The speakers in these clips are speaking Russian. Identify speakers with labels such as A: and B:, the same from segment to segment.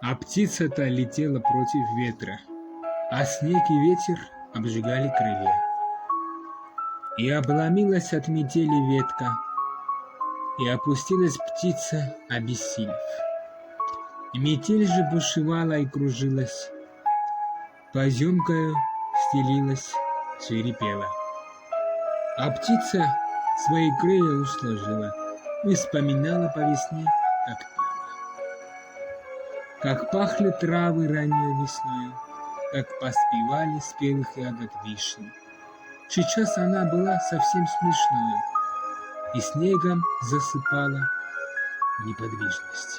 A: А птица-то летела против ветра, а снег и ветер обжигали крылья. И обломилась от метели ветка, и опустилась птица, обессилев. Метель же бушевала и кружилась, поземкою стелилась, свирепела. А птица свои крылья усложила и вспоминала по весне, как пела. Как пахли травы раннею весною, как поспевали спелых ягод вишни. Сейчас она была совсем смешною и снегом засыпала неподвижность.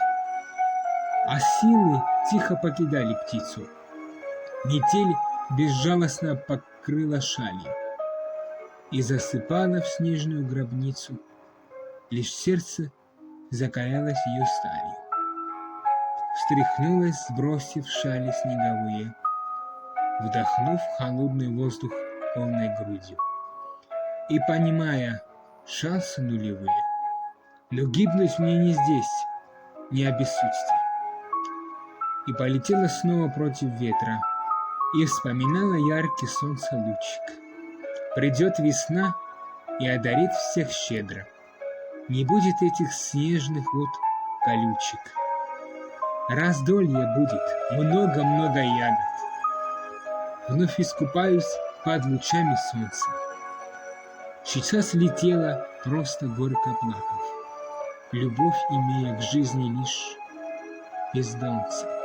A: А силы тихо покидали птицу. Метель безжалостно покрыла шалью и засыпала в снежную гробницу. Лишь сердце закаялось ее сталью. Встряхнулась, сбросив шали снеговые, вдохнув холодный воздух полной грудью. И понимая, шансы нулевые, но гибнуть мне не здесь, не обессудьте. И полетела снова против ветра, и вспоминала яркий солнце лучик. Придет весна и одарит всех щедро. Не будет этих снежных вод колючек. Раздолье будет, много-много ягод. Вновь искупаюсь под лучами солнца. Сейчас летела, просто горько плакав, любовь имея к жизни лишь бездомца.